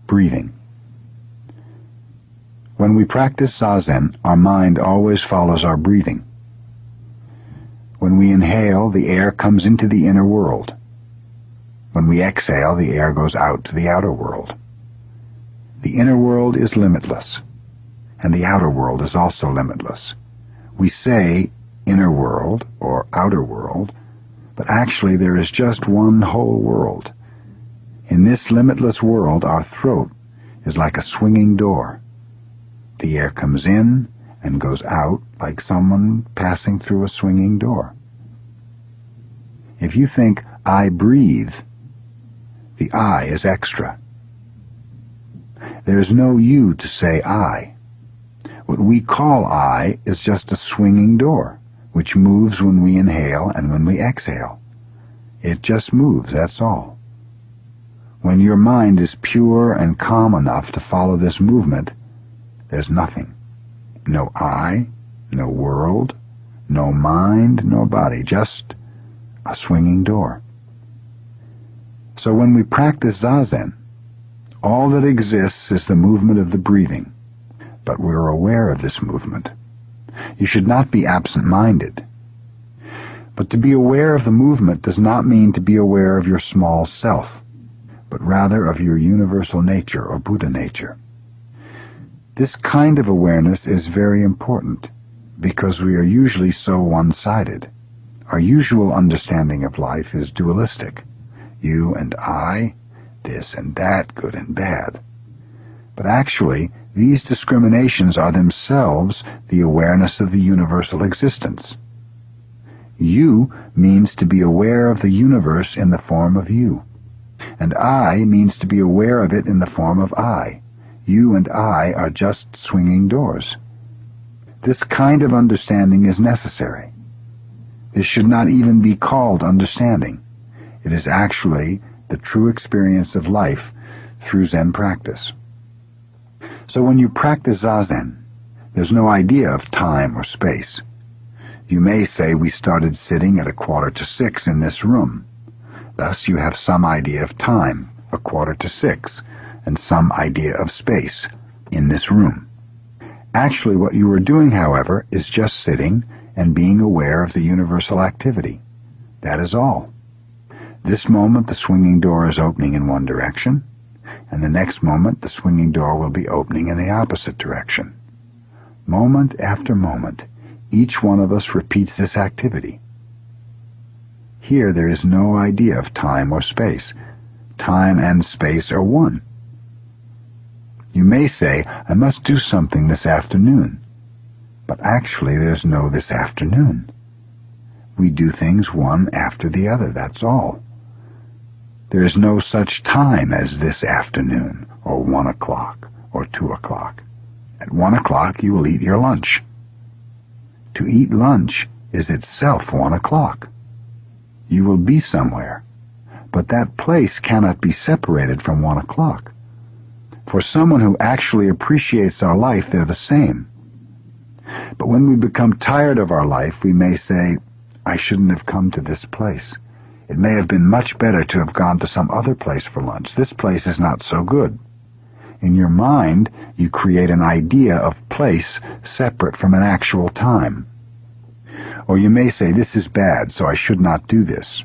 breathing. When we practice Zazen, our mind always follows our breathing. When we inhale, the air comes into the inner world. When we exhale, the air goes out to the outer world. The inner world is limitless, and the outer world is also limitless. We say inner world or outer world, but actually there is just one whole world. In this limitless world, our throat is like a swinging door. The air comes in and goes out like someone passing through a swinging door. If you think, I breathe, the I is extra. There is no you to say I. What we call I is just a swinging door, which moves when we inhale and when we exhale. It just moves, that's all. When your mind is pure and calm enough to follow this movement, there's nothing. No I, no world, no mind, no body, just a swinging door. So when we practice Zazen, all that exists is the movement of the breathing, but we're aware of this movement. You should not be absent-minded. But to be aware of the movement does not mean to be aware of your small self, but rather of your universal nature or Buddha nature. This kind of awareness is very important because we are usually so one-sided. Our usual understanding of life is dualistic. You and I, this and that, good and bad. But actually, these discriminations are themselves the awareness of the universal existence. You means to be aware of the universe in the form of you, and I means to be aware of it in the form of I. You and I are just swinging doors. This kind of understanding is necessary. This should not even be called understanding. It is actually the true experience of life through Zen practice. So when you practice Zazen, there's no idea of time or space. You may say we started sitting at 5:45 in this room. Thus you have some idea of time, 5:45, and some idea of space in this room. Actually, what you are doing, however, is just sitting and being aware of the universal activity. That is all. This moment the swinging door is opening in one direction, and the next moment the swinging door will be opening in the opposite direction. Moment after moment, each one of us repeats this activity. Here there is no idea of time or space. Time and space are one. You may say, I must do something this afternoon. But actually there's no this afternoon. We do things one after the other, that's all. There is no such time as this afternoon, or 1 o'clock, or 2 o'clock. At 1 o'clock you will eat your lunch. To eat lunch is itself 1 o'clock. You will be somewhere, but that place cannot be separated from 1 o'clock. For someone who actually appreciates our life, they're the same. But when we become tired of our life, we may say, I shouldn't have come to this place. It may have been much better to have gone to some other place for lunch. This place is not so good. In your mind, you create an idea of place separate from an actual time. Or you may say, this is bad, so I should not do this.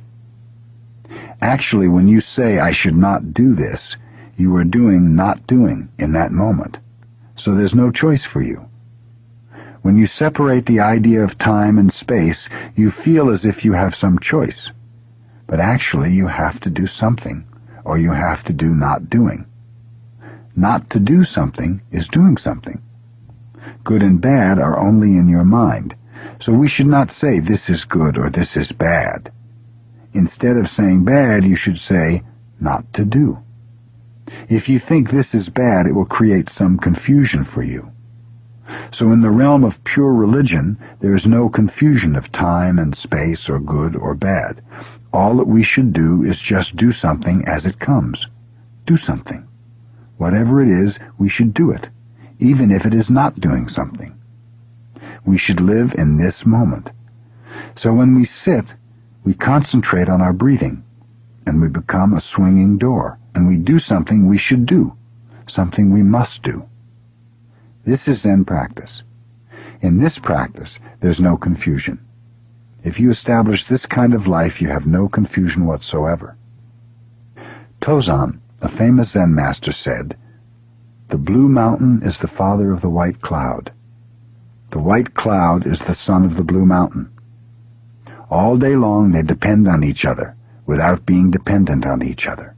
Actually, when you say, I should not do this, you are doing not doing in that moment. So there's no choice for you. When you separate the idea of time and space, you feel as if you have some choice. But actually you have to do something, or you have to do not doing. Not to do something is doing something. Good and bad are only in your mind, so we should not say this is good or this is bad. Instead of saying bad, you should say not to do. If you think this is bad, it will create some confusion for you. So in the realm of pure religion, there is no confusion of time and space or good or bad. All that we should do is just do something as it comes. Do something. Whatever it is, we should do it, even if it is not doing something. We should live in this moment. So when we sit, we concentrate on our breathing, and we become a swinging door, and we do something we should do, something we must do. This is Zen practice. In this practice, there's no confusion. If you establish this kind of life, you have no confusion whatsoever. Tozan, a famous Zen master, said, "The blue mountain is the father of the white cloud. The white cloud is the son of the blue mountain. All day long they depend on each other, without being dependent on each other.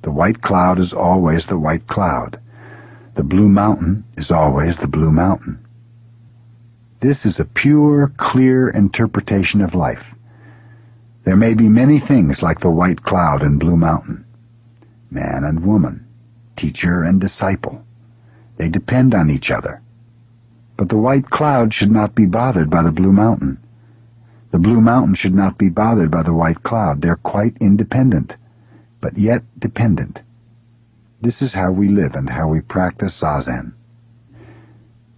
The white cloud is always the white cloud. The blue mountain is always the blue mountain." This is a pure, clear interpretation of life. There may be many things like the white cloud and blue mountain. Man and woman, teacher and disciple. They depend on each other. But the white cloud should not be bothered by the blue mountain. The blue mountain should not be bothered by the white cloud. They're quite independent, but yet dependent. This is how we live and how we practice Zazen.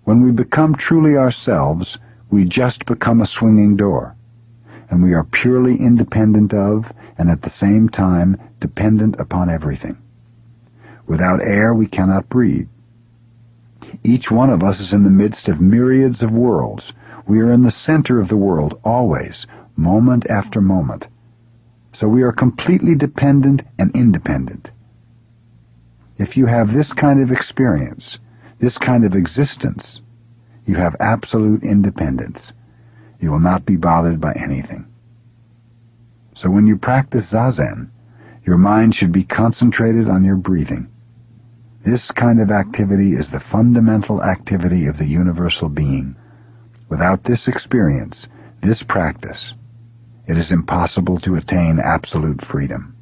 When we become truly ourselves, we just become a swinging door, and we are purely independent of, and at the same time dependent upon everything. Without air, we cannot breathe. Each one of us is in the midst of myriads of worlds. We are in the center of the world, always, moment after moment. So we are completely dependent and independent. If you have this kind of experience, this kind of existence, you have absolute independence. You will not be bothered by anything. So when you practice Zazen, your mind should be concentrated on your breathing. This kind of activity is the fundamental activity of the universal being. Without this experience, this practice, it is impossible to attain absolute freedom.